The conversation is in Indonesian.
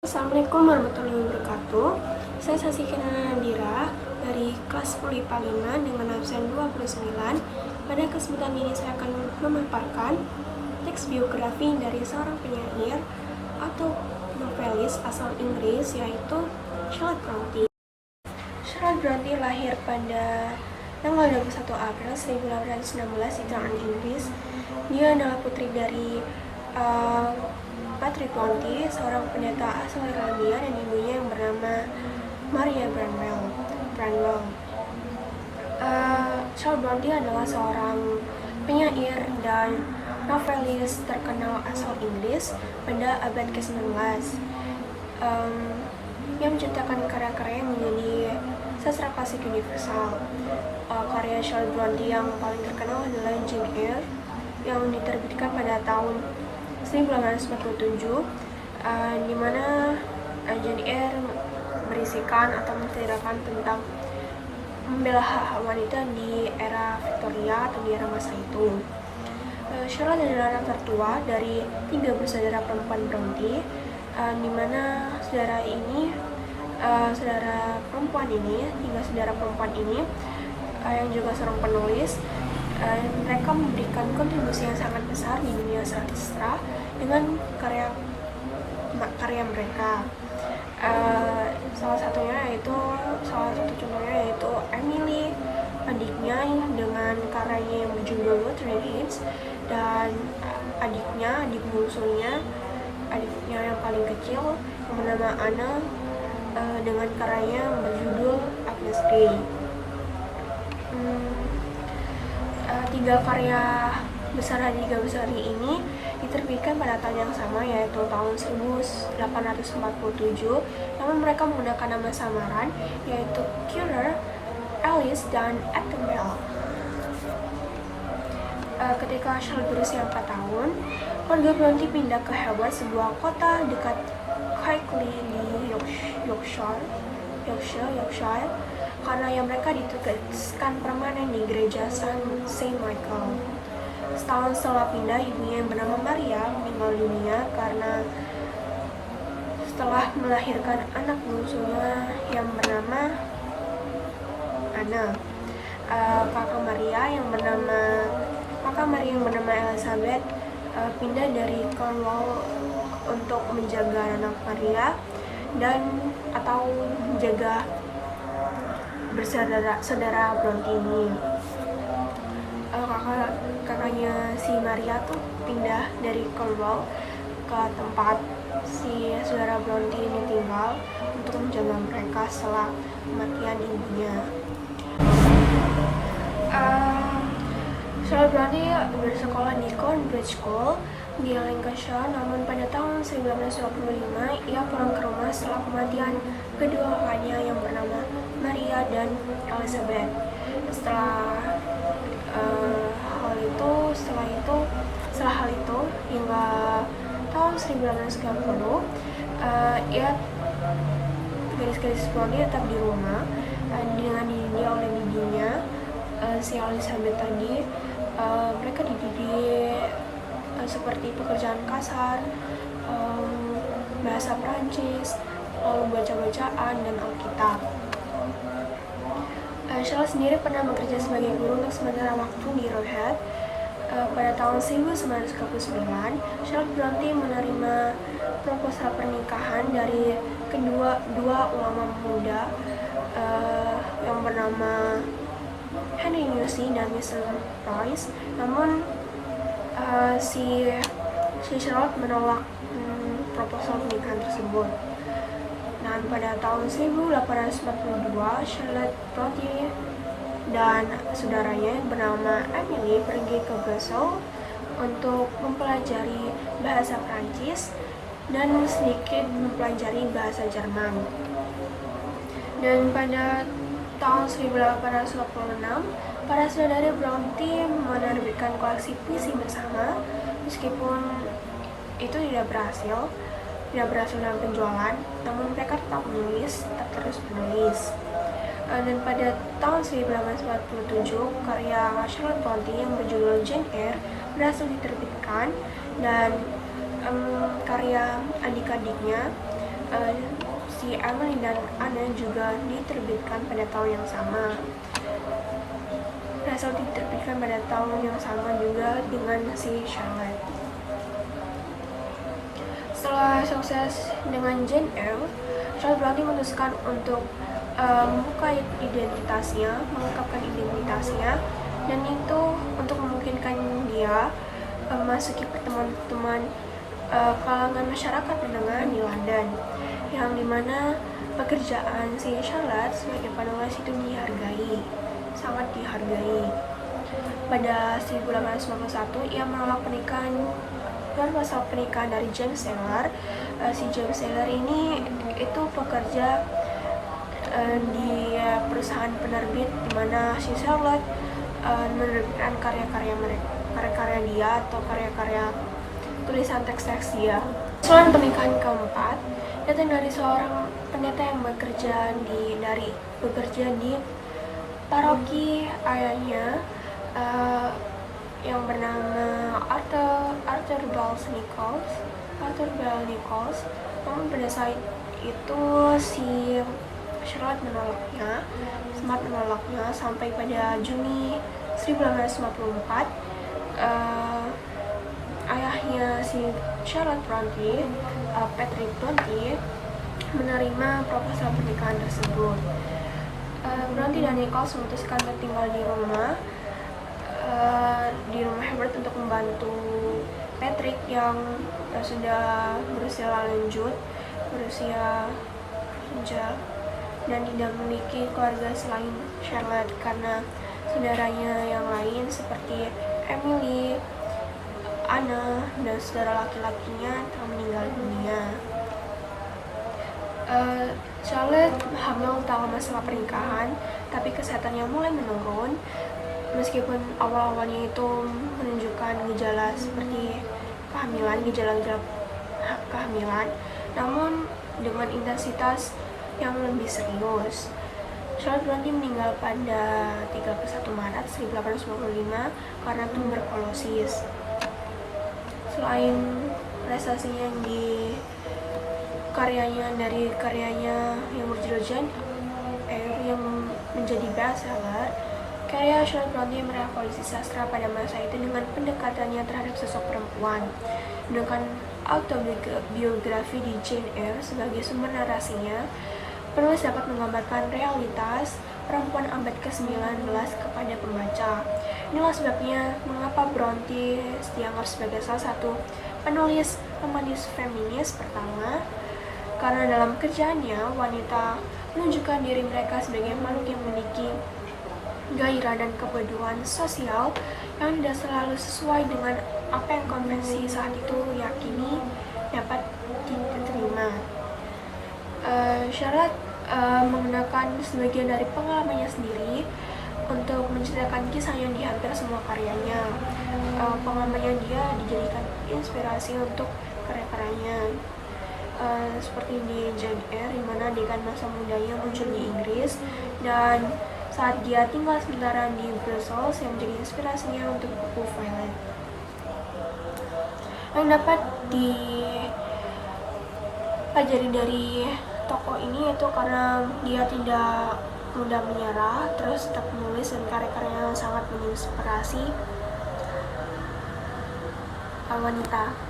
Assalamualaikum warahmatullahi wabarakatuh. Saya Sasikina Nandira dari kelas 10 IPA 5 dengan absen 29. Pada kesempatan ini saya akan memaparkan teks biografi dari seorang penyair atau novelis asal Inggris, yaitu Charlotte Brontë. Charlotte Brontë lahir pada tanggal 21 April 1816 di tanah Inggris. Dia adalah putri dari Patrick Brontë, seorang pendeta asal Irlandia, dan ibunya yang bernama Maria Branwell. Charlotte Brontë adalah seorang penyair dan novelis terkenal asal Inggris pada abad ke-19 yang menciptakan karya-karya yang menjadi sastra klasik universal. Karya Charlotte Brontë yang paling terkenal adalah Jane Eyre yang diterbitkan pada tahun 1847, di mana Jane Eyre berisikan atau menceritakan tentang membela hak wanita di era Victoria atau di era masa itu. Charlotte adalah anak tertua dari 3 bersaudara perempuan Brontë, di mana saudara perempuan ini yang juga seorang penulis. Mereka memberikan kontribusi yang sangat besar di dunia sastra dengan karya mereka. Salah satu contohnya yaitu Emily, adiknya dengan karyanya yang berjudul Wuthering Heights, dan adik bungsunya, adiknya yang paling kecil yang bernama Anna, dengan karyanya yang berjudul Agnes Grey. Tiga karya besar ini diterbitkan pada tahun yang sama, yaitu tahun 1847, namun mereka menggunakan nama samaran, yaitu Currer, Alice, dan Ethelbert. Ketika Charlotte berusia 4 tahun, keluarga Brontë pindah ke Haworth, sebuah kota dekat Hinckley di Yorkshire, karena yang mereka ditugaskan permanen di gereja Saint Michael. Setahun setelah pindah, ibunya yang bernama Maria meninggal dunia karena setelah melahirkan anak bungsunya yang bernama Anna. Kakak Maria yang bernama Elizabeth pindah dari Cornwall untuk menjaga anak Maria atau menjaga saudara Brontë ini. Kakaknya si Maria tuh pindah dari Cornwall ke tempat si saudara Brontë ini tinggal untuk menjaga mereka setelah kematian ibunya. Charlotte Brontë bersekolah di Cornbridge School di Lancashire, namun pada tahun 1925 ia pulang ke rumah setelah kematian kedua kakaknya yang bernama Maria dan Elizabeth. Setelah hal itu hingga tahun 1930 gadis-gadis Brontë tetap di rumah dengan dididik oleh bibinya, si Elizabeth tadi. Mereka dididik seperti pekerjaan kasar, bahasa Prancis, lalu baca-bacaan, dan Alkitab. Charlotte sendiri pernah bekerja sebagai guru untuk sementara waktu di Roehead. Pada tahun 1939, Charlotte Brontë menerima proposal pernikahan dari dua ulama muda yang bernama Henry Newsey dan Mr. Price. Namun si Charlotte menolak proposal pernikahan tersebut. Dan pada tahun 1842, Charlotte Brontë dan saudaranya bernama Emily pergi ke Brussels untuk mempelajari bahasa Prancis dan sedikit mempelajari bahasa Jerman. Dan pada tahun 1846, para saudara Brontë menerbitkan koleksi puisi bersama. Meskipun itu tidak berhasil dalam penjualan, namun mereka tetap terus menulis. Dan pada tahun 1847, karya Charlotte Brontë yang berjudul Jane Eyre berhasil diterbitkan, dan karya adik-adiknya si Emily dan Anna juga diterbitkan pada tahun yang sama. Russell diterbitkan pada tahun yang sama juga dengan si Charlotte. Setelah sukses dengan Jane Eyre, Charlotte Brontë memutuskan untuk membuka identitasnya, mengungkapkan identitasnya, dan itu untuk memungkinkan dia memasuki pertemuan-pertemuan kalangan masyarakat menengah di London, yang dimana pekerjaan si Charlotte sebagai penulis itu dihargai, sangat dihargai. Pada 1891 ia menolak pernikahan dari James Taylor. Si James Taylor ini itu pekerja di perusahaan penerbit, di mana si Charlotte menerbitkan karya-karya dia atau karya-karya tulisan teks-teks dia. Selain pernikahan keempat datang dari seorang pendeta yang bekerja di paroki ayahnya yang bernama Arthur Bell Nichols. Namun pada saat itu si Charlotte sempat menolaknya sampai pada Juni 1954 ayahnya si Charlotte Brontë, Patrick Brontë, menerima proposal pernikahan tersebut. Brontë dan Nichols memutuskan untuk tinggal di rumah Herbert untuk membantu Patrick yang sudah berusia lanjut, dan tidak memiliki keluarga selain Charlotte karena saudaranya yang lain seperti Emily, Anna, dan saudara laki-lakinya telah meninggal dunia. Charlotte hamil tak lama setelah pernikahan, tapi kesehatannya mulai menurun. Meskipun awal-awalnya itu menunjukkan gejala seperti gejala-gejala kehamilan, namun dengan intensitas yang lebih serius. Charlotte Brontë meninggal pada 31 Maret 1895 karena tuberkulosis. Selain prestasinya dari karyanya yang berjudul Jane Eyre yang menjadi bestseller, karya Charlotte Brontë merevolusi sastra pada masa itu dengan pendekatannya terhadap sosok perempuan. Dengan autobiografi di Jane Eyre sebagai sumber narasinya, penulis dapat menggambarkan realitas perempuan abad ke-19 kepada pembaca. Inilah sebabnya mengapa Brontë dianggap sebagai salah satu penulis romanis feminis pertama, karena dalam kerjaannya wanita menunjukkan diri mereka sebagai makhluk yang memiliki gairah dan kepedulian sosial yang tidak selalu sesuai dengan apa yang konvensi saat itu yakini dapat diterima. Charlotte menggunakan sebagian dari pengalamannya sendiri untuk menceritakan kisahnya di hampir semua karyanya. Pengalamannya dia dijadikan inspirasi untuk karya-karyanya. Seperti di Jane Eyre, di mana dengan masa mudanya muncul di Inggris, dan saat dia tinggal sementara di Brussels yang menjadi inspirasinya untuk buku Violet. Yang dapat dipelajari dari tokoh ini itu karena dia tidak mudah menyerah, terus tetap menulis, dan karya-karyanya sangat menginspirasi wanita.